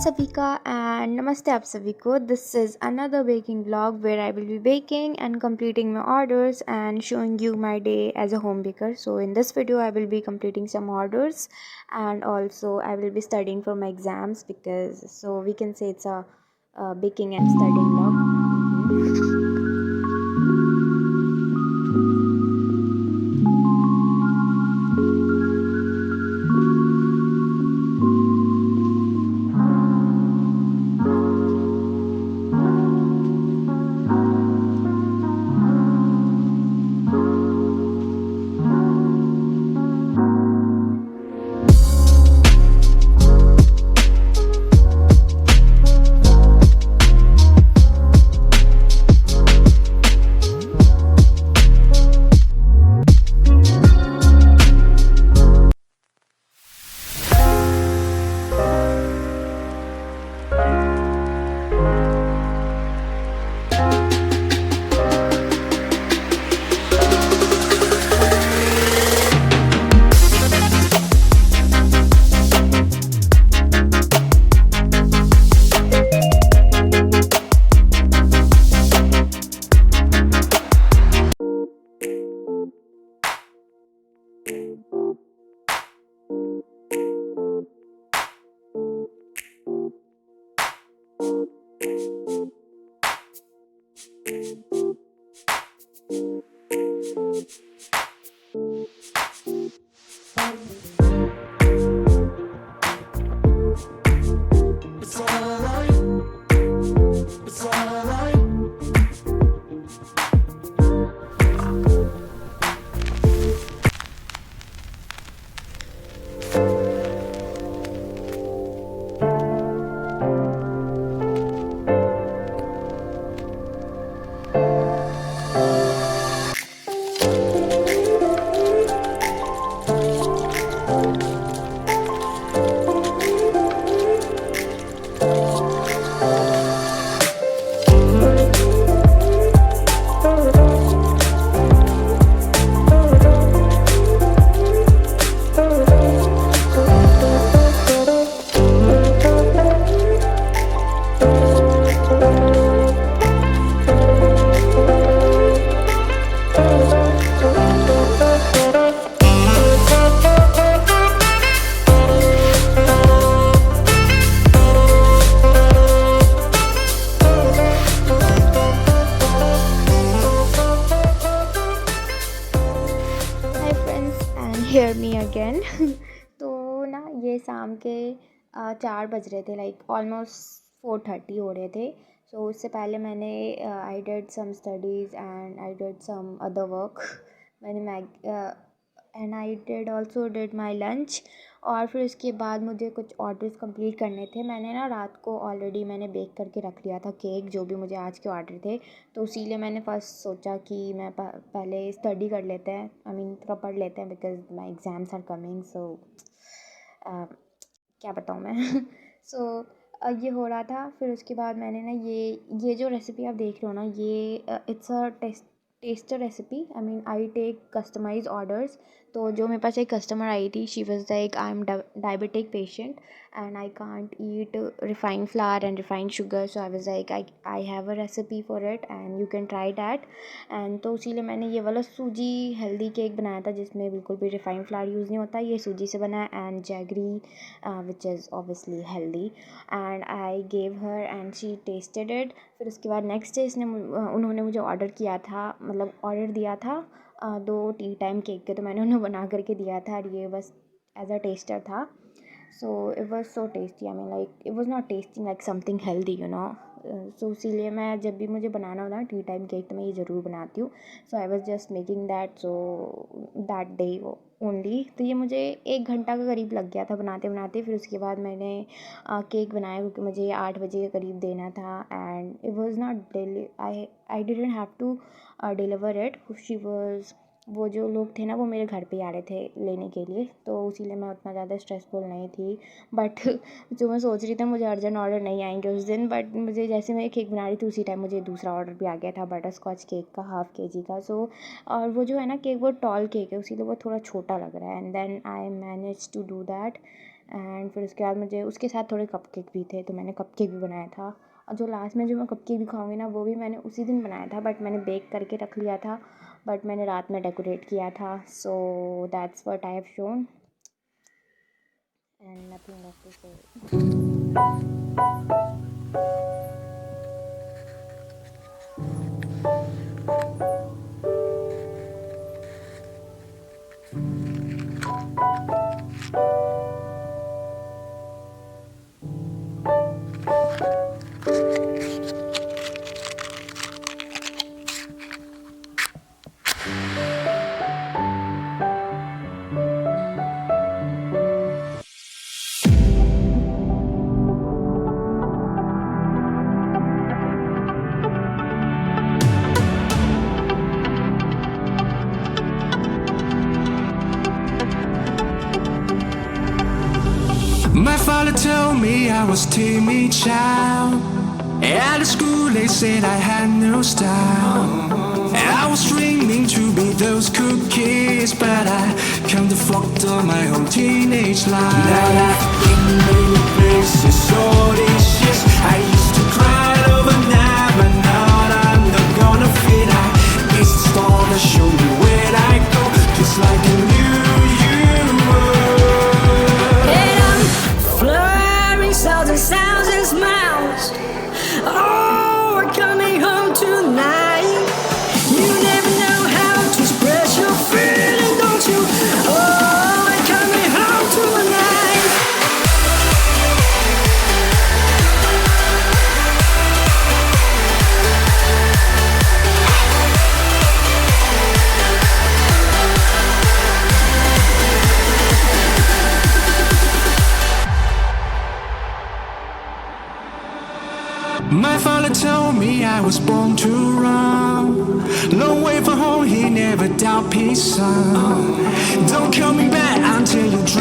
सभी का एंड नमस्ते आप सभी को. This is another baking blog where I will be baking and completing my orders and showing you my day as a home baker. So in this video I will be completing some orders and also I will be studying for my exams, because so we can say it's a baking and studying vlog. Hi friends and hear me again. तो ना ये शाम के 4 बज रहे थे, like almost 4:30 हो रहे थे. सो उससे पहले मैंने I did some studies and I did some other work. मैंने and I did also did my lunch. और फिर उसके बाद मुझे कुछ ऑर्डर्स कंप्लीट करने थे. मैंने ना रात को ऑलरेडी मैंने बेक करके रख लिया था केक, जो भी मुझे आज के ऑर्डर थे. तो इसीलिए मैंने फ़र्स्ट सोचा कि मैं पहले स्टडी कर लेते हैं, आई मीन थोड़ा पढ़ लेते हैं, because my exams are coming. So क्या बताऊँ मैं. सो ये हो रहा था. फिर उसके बाद मैंने ना ये जो रेसिपी आप देख रहे हो ना, ये it's a tester recipe. I mean I take customise orders. तो जो मेरे पास एक कस्टमर आई थी, she was like I am diabetic patient and I can't eat refined flour and refined sugar. So I was like I have a recipe for it and you can try that. and तो इसीलिए मैंने ये वाला सूजी healthy cake बनाया था, जिसमें बिल्कुल भी रिफाइंड फ्लावर यूज़ नहीं होता. ये सूजी से बना है and jaggery, which is obviously healthy. And I gave her and she tested it. फिर उसके बाद नेक्स्ट डे उन्होंने मुझे ऑर्डर किया था, मतलब ऑर्डर दिया था 2 टी टाइम केक के. तो मैंने उन्हें बना करके दिया था और ये बस एज अ टेस्टर था. So it was so tasty. I mean, like it was not tasting like something healthy, you know. So इसीलिए मैं जब भी मुझे बनाना होता है टी टाइम केक, तो मैं ये ज़रूर बनाती हूँ. So I was just making that, so that day only. तो ये मुझे 1 घंटा के करीब लग गया था बनाते बनाते. फिर उसके बाद मैंने केक बनाया, क्योंकि मुझे 8 बजे के करीब देना था. And it was not I didn't have to deliver it. She was वो जो लोग थे ना, वो मेरे घर पे आ रहे थे लेने के लिए. तो इसीलिए मैं उतना ज़्यादा स्ट्रेसफुल नहीं थी. बट जो मैं सोच रही थी, मुझे अर्जेंट ऑर्डर नहीं आएंगे उस दिन. बट मुझे जैसे मैं केक बना रही थी, उसी टाइम मुझे दूसरा ऑर्डर भी आ गया था, बटर स्कॉच केक का 1/2 kg का. सो और वो जो है ना केक, वो टॉल केक है, इसीलिए वो थोड़ा छोटा लग रहा है. And then I manage to do that. And फिर उसके बाद मुझे उसके साथ थोड़े कपकेक भी थे, तो मैंने कपकेक भी बनाया था। और जो लास्ट में जो मैं कपकेक दिखाऊंगी ना, वो भी मैंने उसी दिन बनाया था, बट मैंने बेक करके रख लिया था, बट मैंने रात में डेकोरेट किया था। So that's what I have shown and nothing left to say. My father told me I was timid child. At the school they said I had no style. I was dreaming to be those cool kids, but I kinda fucked up my whole teenage life. Now that I've been many places, all these years, I used to cry over never, not I'm not gonna fit. I guess the star that showed me where I go, just like I knew you were. And I'm flurrying sounds and smiles. Oh, we're coming home tonight. You never know how to express your feeling, don't you? Oh, we're coming home tonight. My father told me I was born to run. Long way from home, he never doubt peace, son. Don't call me back until you dream.